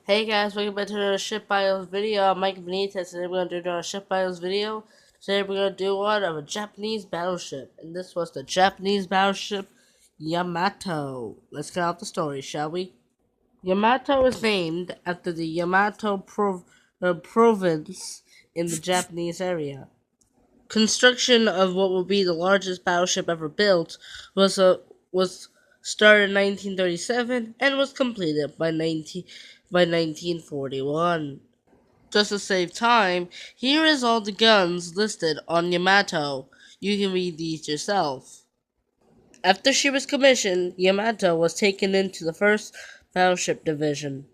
Hey guys, welcome back to another Ship Bios video. I'm Mike Benitez. Today we're going to do another Ship Bios video. Today we're going to do one of a Japanese battleship. And this was the Japanese battleship Yamato. Let's get out the story, shall we? Yamato is named after the Yamato province in the Japanese area. Construction of what will be the largest battleship ever built was started in 1937 and was completed by 1941. Just to save time, here is all the guns listed on Yamato. You can read these yourself. After she was commissioned, Yamato was taken into the 1st Battleship Division.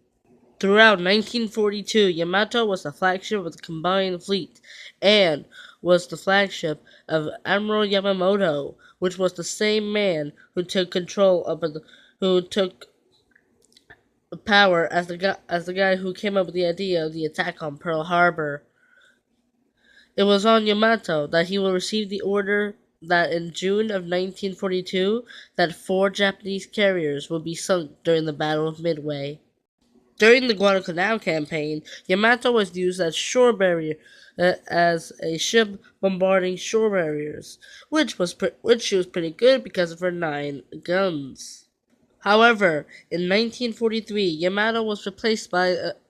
Throughout 1942, Yamato was the flagship of the combined fleet and was the flagship of Admiral Yamamoto, which was the same man who took power as the guy who came up with the idea of the attack on Pearl Harbor. It was on Yamato that he will receive the order that in June of 1942 that 4 Japanese carriers would be sunk during the Battle of Midway. During the Guadalcanal campaign, Yamato was used as as a ship bombarding shore barriers, which she was pretty good because of her 9 guns. However, in 1943, Yamato was replaced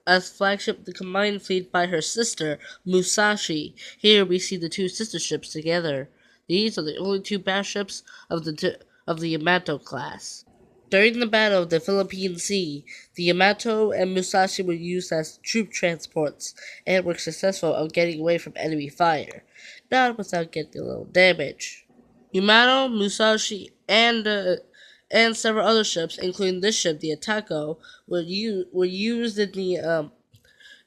as flagship of the combined fleet by her sister, Musashi. Here we see the 2 sister ships together. These are the only 2 battleships of the Yamato class. During the Battle of the Philippine Sea, the Yamato and Musashi were used as troop transports and were successful in getting away from enemy fire, not without getting a little damage. Yamato, Musashi, and several other ships, including this ship, the Atako, were used in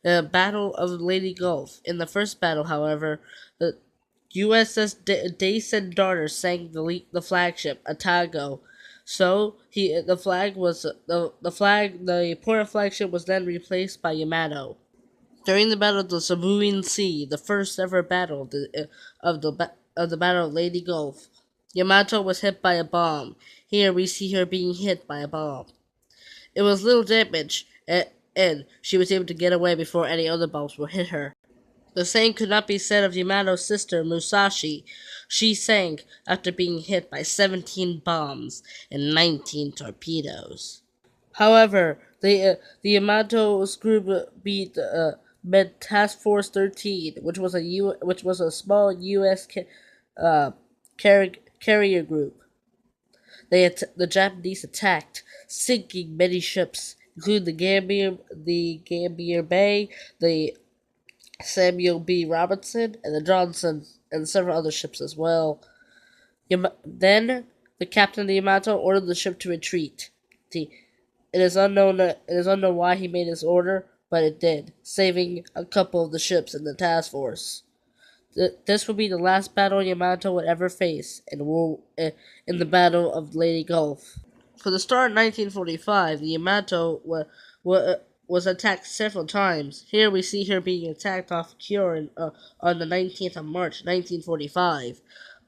the Battle of Leyte Gulf. In the first battle, however, the USS Daisen Darter sank the flagship Atago. So the port flagship was then replaced by Yamato. During the Battle of the Sabine Sea, the first ever battle of the Battle of Leyte Gulf, Yamato was hit by a bomb. Here we see her being hit by a bomb. It was little damage, and she was able to get away before any other bombs would hit her. The same could not be said of Yamato's sister, Musashi. She sank after being hit by 17 bombs and 19 torpedoes. However, the Yamato's group met Task Force 13, which was a small U.S. Carrier group. The Japanese attacked, sinking many ships, including the Gambier Bay, the Samuel B. Robinson, and the Johnson, and several other ships as well. Then the captain of the Yamato ordered the ship to retreat. It is unknown why he made this order, but it did, saving a couple of the ships in the task force. This would be the last battle Yamato would ever face in the Battle of Leyte Gulf. For the start of 1945, the Yamato was attacked several times. Here we see her being attacked off Kyorin on the 19th of March, 1945,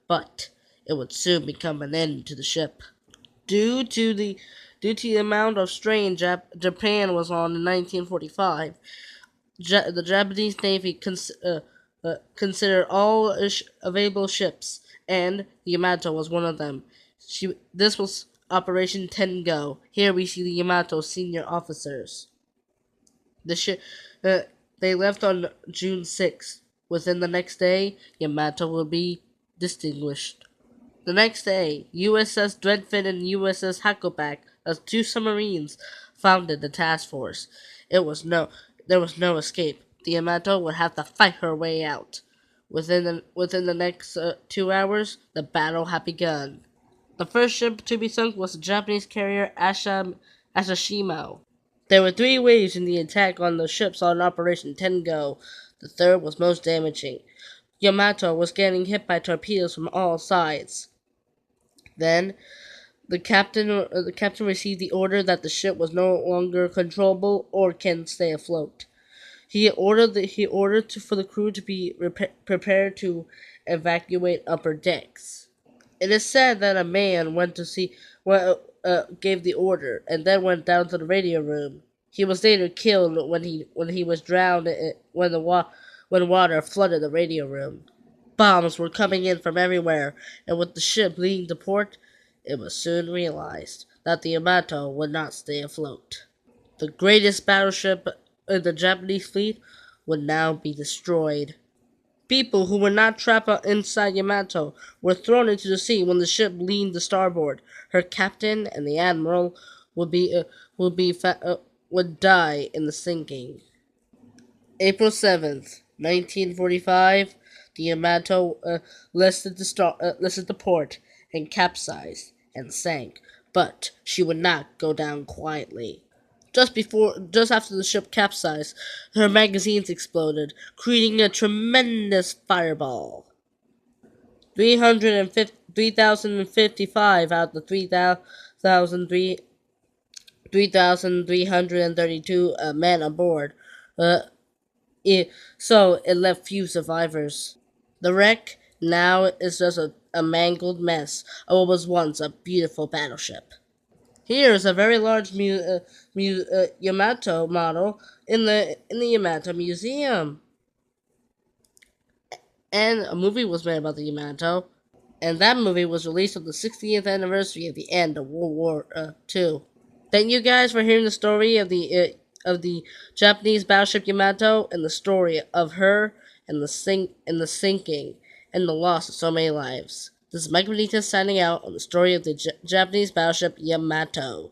but it would soon become an end to the ship. Due to the amount of strain Japan was on in 1945, the Japanese Navy considered all available ships, and the Yamato was one of them. This was Operation Tengo. Here we see the Yamato senior officers. They left on June 6th. Within the next day, Yamato will be distinguished. The next day, USS Dreadfin and USS Hakoback, as 2 submarines, founded the task force. There was no escape. The Yamato would have to fight her way out. Within the next 2 hours, the battle had begun. The first ship to be sunk was the Japanese carrier Asashimo. There were 3 waves in the attack on the ships on Operation Tengo. The third was most damaging. Yamato was getting hit by torpedoes from all sides. Then, the captain received the order that the ship was no longer controllable or can stay afloat. He ordered for the crew to be prepared to evacuate upper decks. It is said that a man gave the order and then went down to the radio room. He was later killed when he was drowned when water flooded the radio room. Bombs were coming in from everywhere, and with the ship leading to port, it was soon realized that the Yamato would not stay afloat. The greatest battleship in the Japanese fleet would now be destroyed. People who were not trapped inside Yamato were thrown into the sea when the ship leaned to starboard. Her captain and the admiral would be would be fa- would die in the sinking. April 7th, 1945, the Yamato listed to port and capsized and sank, but she would not go down quietly. Just after the ship capsized, her magazines exploded, creating a tremendous fireball. 3,055 out of the 3,332 men aboard. Uh, so it left few survivors. The wreck now is just a mangled mess of what was once a beautiful battleship. Here is a very large Yamato model in the Yamato Museum, and a movie was made about the Yamato, and that movie was released on the 60th anniversary of the end of World War II. Thank you guys for hearing the story of the Japanese battleship Yamato and the story of her and the sinking and the loss of so many lives. This is Mike Benitez signing out on the story of the Japanese battleship Yamato.